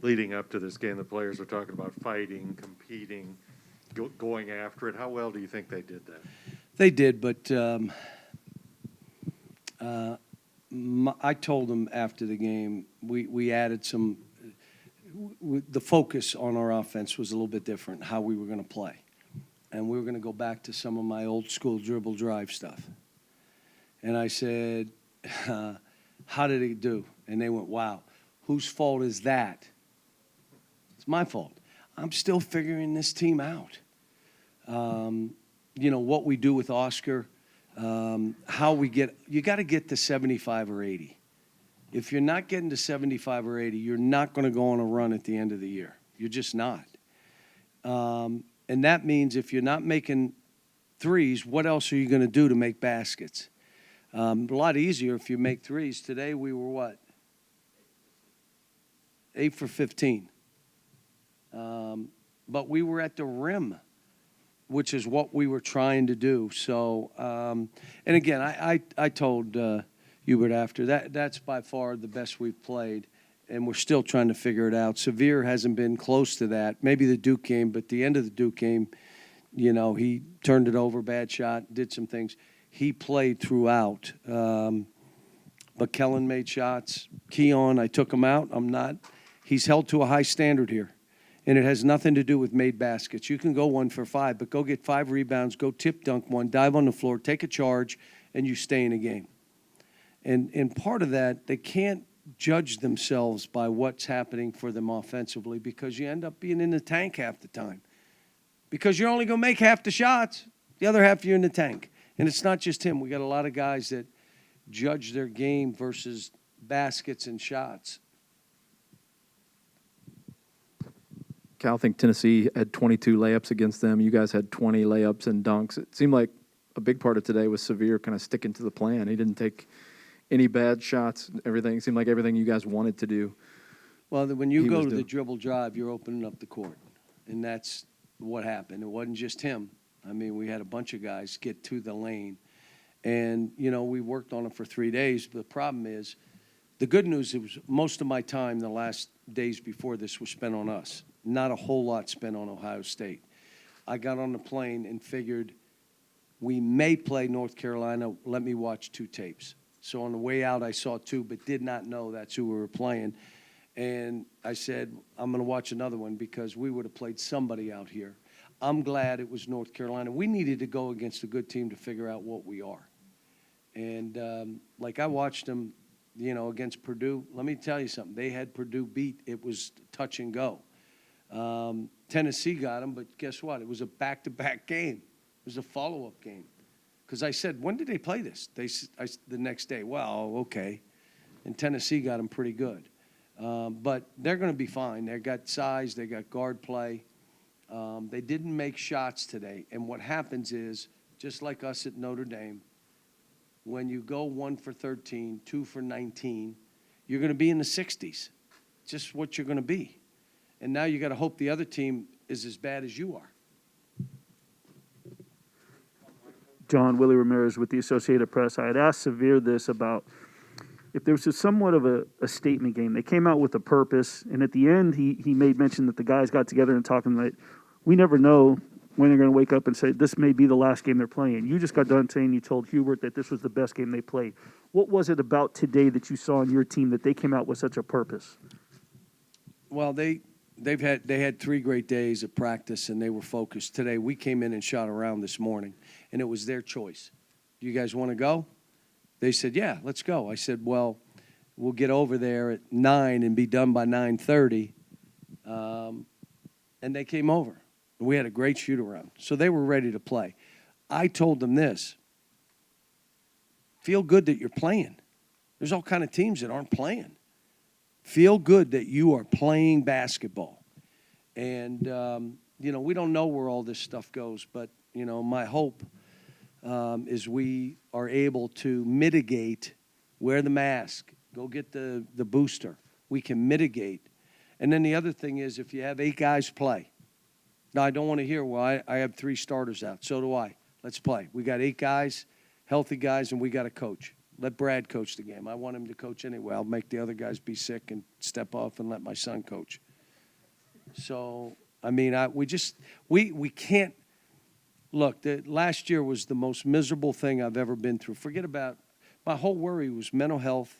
leading up to this game, the players were talking about fighting, competing, going after it. How well do you think they did that? They did, but I told them after the game we added some. The focus on our offense was a little bit different, how we were going to play. And we were going to go back to some of my old school dribble drive stuff. And I said, how did it do? And they went, wow, whose fault is that? It's my fault. I'm still figuring this team out. What we do with Oscar, how we get – you got to get to 75 or 80. If you're not getting to 75 or 80, you're not going to go on a run at the end of the year. You're just not. And that means if you're not making threes, what else are you going to do to make baskets? A lot easier if you make threes. Today we were what? 8 for 15. But we were at the rim, which is what we were trying to do. So, and again, I told Hubert after that's by far the best we've played, and we're still trying to figure it out. Sevier hasn't been close to that. Maybe the Duke game, but the end of the Duke game, he turned it over, bad shot, did some things. He played throughout. But Kellen made shots. Keon, I took him out. I'm not. He's held to a high standard here. And it has nothing to do with made baskets. You can go 1 for 5, but go get 5 rebounds, go tip dunk one, dive on the floor, take a charge, and you stay in a game. And part of that, they can't judge themselves by what's happening for them offensively because you end up being in the tank half the time. Because you're only going to make half the shots. The other half, you're in the tank. And it's not just him. We got a lot of guys that judge their game versus baskets and shots. Cal, I think Tennessee had 22 layups against them. You guys had 20 layups and dunks. It seemed like a big part of today was Sevier kind of sticking to the plan. He didn't take any bad shots. Everything seemed like everything you guys wanted to do. Well, when you go to the dribble drive, you're opening up the court. And that's what happened. It wasn't just him. I mean, we had a bunch of guys get to the lane. And, we worked on it for 3 days. But the problem is, the good news is most of my time the last days before this was spent on us. Not a whole lot spent on Ohio State. I got on the plane and figured we may play North Carolina. Let me watch 2 tapes. So on the way out, I saw 2, but did not know that's who we were playing. And I said, I'm going to watch another one because we would have played somebody out here. I'm glad it was North Carolina. We needed to go against a good team to figure out what we are. And I watched them, against Purdue. Let me tell you something. They had Purdue beat. It was touch and go. Tennessee got them, but guess what? It was a back-to-back game. It was a follow-up game. Because I said, when did they play this? The next day. Well, okay. And Tennessee got them pretty good. But they're going to be fine. They got size. They got guard play. They didn't make shots today. And what happens is, just like us at Notre Dame, when you go 1 for 13, 2 for 19, you're going to be in the 60s. Just what you're going to be. And now you got to hope the other team is as bad as you are. John, Willie Ramirez with the Associated Press. I had asked Sevier this about if there was somewhat of a statement game. They came out with a purpose, and at the end he made mention that the guys got together and talking like, we never know when they're going to wake up and say, this may be the last game they're playing. You just got done saying you told Hubert that this was the best game they played. What was it about today that you saw in your team that they came out with such a purpose? Well, they had 3 great days of practice, and they were focused. Today, we came in and shot around this morning, and it was their choice. Do you guys want to go? They said, yeah, let's go. I said, well, we'll get over there at 9 and be done by 9:30. And they came over. We had a great shoot-around. So they were ready to play. I told them this. Feel good that you're playing. There's all kind of teams that aren't playing. Feel good that you are playing basketball. And, we don't know where all this stuff goes, but, my hope is we are able to mitigate, wear the mask, go get the booster. We can mitigate. And then the other thing is if you have 8 guys play. Now, I don't want to hear, well, I have 3 starters out. So do I. Let's play. We got 8 guys, healthy guys, and we got a coach. Let Brad coach the game. I want him to coach anyway. I'll make the other guys be sick and step off and let my son coach. So, I mean, we can't, look, last year was the most miserable thing I've ever been through. Forget about, my whole worry was mental health.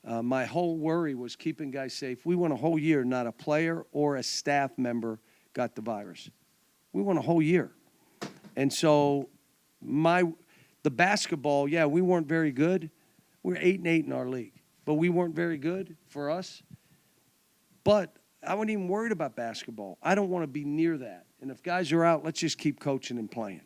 My whole worry was keeping guys safe. We went a whole year, not a player or a staff member got the virus. We went a whole year. And so the basketball, yeah, we weren't very good. We were 8-8 in our league, but we weren't very good for us. But I wasn't even worried about basketball. I don't want to be near that. And if guys are out, let's just keep coaching and playing.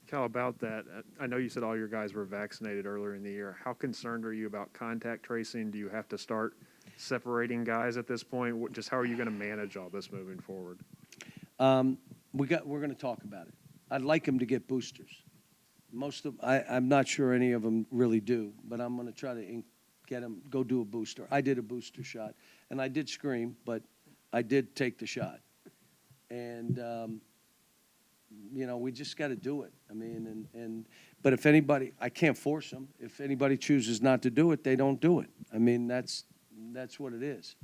Cal, about that, I know you said all your guys were vaccinated earlier in the year. How concerned are you about contact tracing? Do you have to start separating guys at this point? Just how are you going to manage all this moving forward? We're going to talk about it. I'd like them to get boosters. I'm not sure any of them really do, but I'm going to try to get them, go do a booster. I did a booster shot, and I did scream, but I did take the shot. And, we just got to do it. I mean, but if anybody, I can't force them. If anybody chooses not to do it, they don't do it. I mean, that's what it is.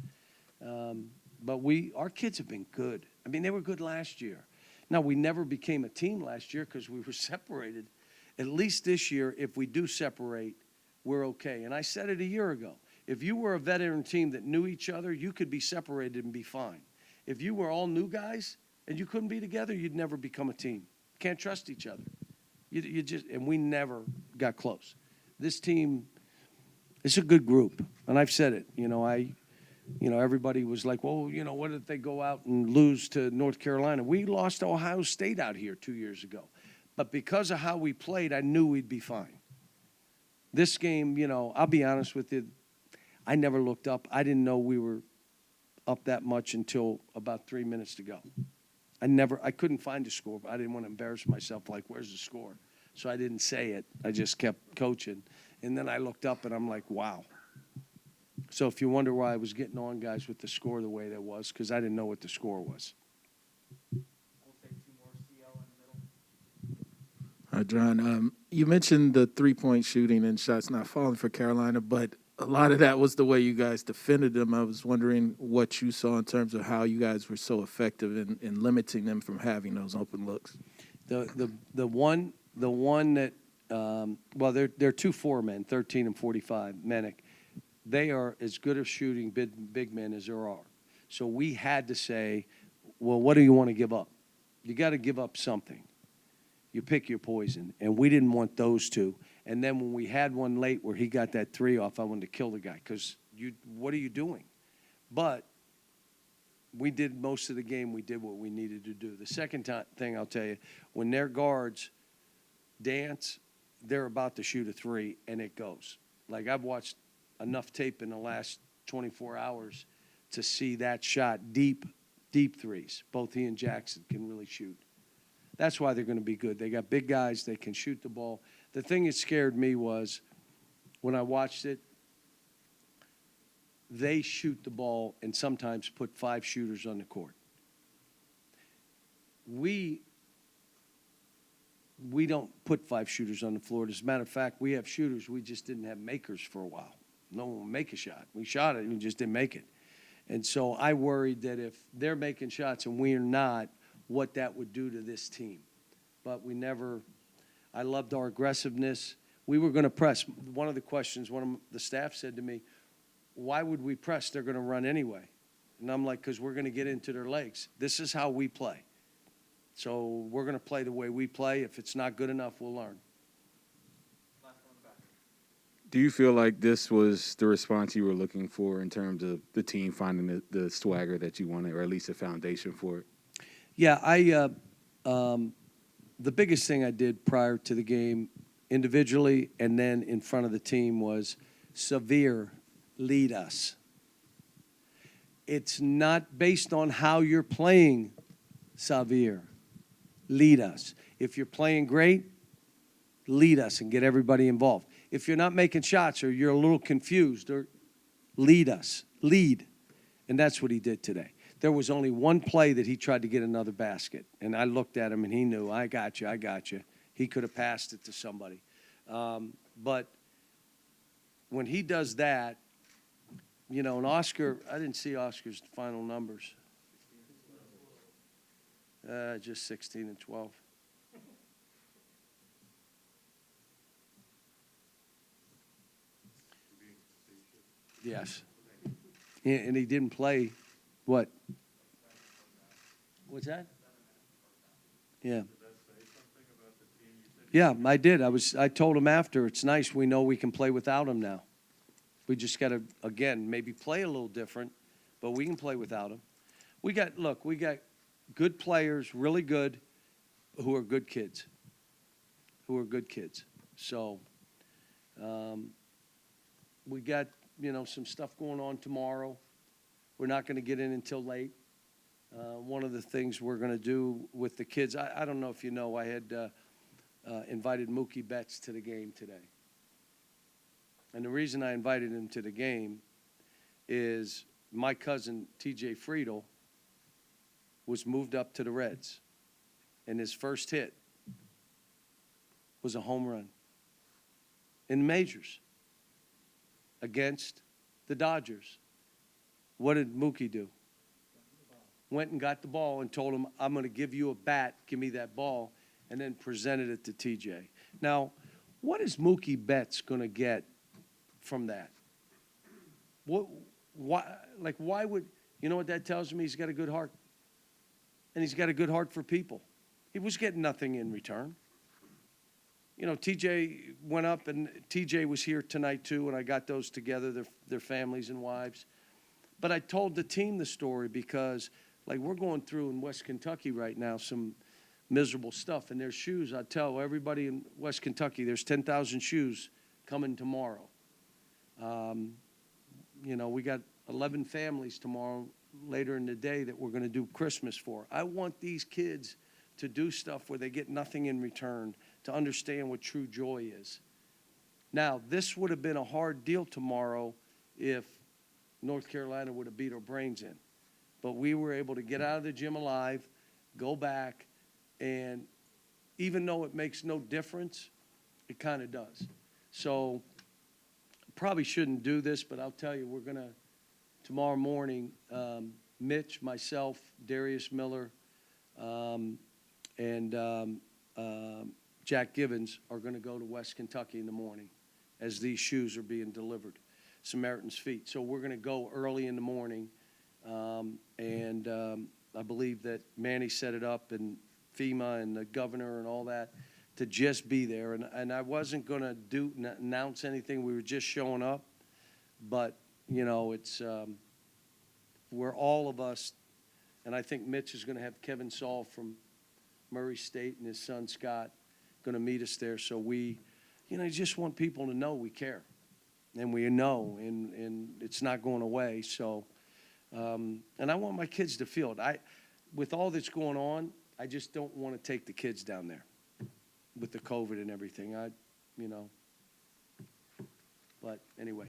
But our kids have been good. I mean, they were good last year. Now, we never became a team last year because we were separated. At least this year, if we do separate, we're okay. And I said it a year ago. If you were a veteran team that knew each other, you could be separated and be fine. If you were all new guys and you couldn't be together, you'd never become a team. Can't trust each other. And we never got close. This team, it's a good group. And I've said it, everybody was like, well, what if they go out and lose to North Carolina? We lost to Ohio State out here 2 years ago. But because of how we played, I knew we'd be fine. This game, I'll be honest with you, I never looked up. I didn't know we were up that much until about 3 minutes to go. I couldn't find a score, but I didn't want to embarrass myself, like, where's the score? So I didn't say it. I just kept coaching. And then I looked up, and I'm like, wow. So if you wonder why I was getting on guys with the score the way that was, because I didn't know what the score was. John, you mentioned the three-point shooting and shots not falling for Carolina, but a lot of that was the way you guys defended them. I was wondering what you saw in terms of how you guys were so effective in limiting them from having those open looks. The one that they're 2 4-men, 13 and 45, Menick. They are as good at shooting big men as there are. So we had to say, well, what do you want to give up? You got to give up something. You pick your poison. And we didn't want those two. And then when we had one late where he got that 3 off, I wanted to kill the guy because what are you doing? But we did most of the game. We did what we needed to do. The second thing I'll tell you, when their guards dance, they're about to shoot a 3, and it goes. Like, I've watched enough tape in the last 24 hours to see that shot, deep threes. Both he and Jackson can really shoot. That's why they're going to be good. They got big guys. They can shoot the ball. The thing that scared me was when I watched it, they shoot the ball and sometimes put 5 shooters on the court. We don't put 5 shooters on the floor. As a matter of fact, we have shooters. We just didn't have makers for a while. No one would make a shot. We shot it and we just didn't make it. And so I worried that if they're making shots and we're not, what that would do to this team. But we never – I loved our aggressiveness. We were going to press. One of the questions, one of the staff said to me, why would we press? They're going to run anyway. And I'm like, because we're going to get into their legs. This is how we play. So we're going to play the way we play. If it's not good enough, we'll learn. Do you feel like this was the response you were looking for in terms of the team finding the swagger that you wanted, or at least a foundation for it? Yeah, the biggest thing I did prior to the game, individually and then in front of the team, was Severe, lead us. It's not based on how you're playing, Severe. Lead us. If you're playing great, lead us and get everybody involved. If you're not making shots or you're a little confused, or lead us. Lead. And that's what he did today. There was only one play that he tried to get another basket. And I looked at him and he knew, I got you. He could have passed it to somebody. But when he does that, you know, and Oscar, I didn't see Oscar's final numbers. Just 16 and 12. Yes. And he didn't play, what? What's that? Yeah. Yeah, I did. I told him after, it's nice, we know we can play without him now. We just got to, again, maybe play a little different, but we can play without him. We got good players, really good, who are good kids. So, we got, some stuff going on tomorrow. We're not going to get in until late. One of the things we're going to do with the kids, I don't know if you know, I had invited Mookie Betts to the game today. And the reason I invited him to the game is my cousin, TJ Friedel, was moved up to the Reds. And his first hit was a home run in the majors against the Dodgers. What did Mookie do? Went and got the ball and told him, I'm going to give you a bat, give me that ball, and then presented it to TJ. Now, what is Mookie Betts going to get from that? Why would, you know what that tells me? He's got a good heart. And he's got a good heart for people. He was getting nothing in return. TJ went up, and TJ was here tonight too, and I got those together, their families and wives. But I told the team the story because, we're going through in West Kentucky right now some miserable stuff. And there's shoes. I tell everybody in West Kentucky, there's 10,000 shoes coming tomorrow. We got 11 families tomorrow later in the day that we're going to do Christmas for. I want these kids to do stuff where they get nothing in return, to understand what true joy is. Now, this would have been a hard deal tomorrow if North Carolina would have beat our brains in. But we were able to get out of the gym alive, go back, and even though it makes no difference, it kind of does. So probably shouldn't do this, but I'll tell you, we're going to, tomorrow morning, Mitch, myself, Darius Miller, and Jack Givens are going to go to West Kentucky in the morning as these shoes are being delivered, Samaritan's Feet. So we're going to go early in the morning, and I believe that Manny set it up, and FEMA and the governor and all that, to just be there. And I wasn't going to announce anything. We were just showing up. But, it's where all of us, and I think Mitch is going to have Kevin Saul from Murray State and his son Scott going to meet us there. So we, just want people to know we care. And we know, and it's not going away. So, and I want my kids to feel it. With all that's going on, I just don't want to take the kids down there with the COVID and everything. But anyway.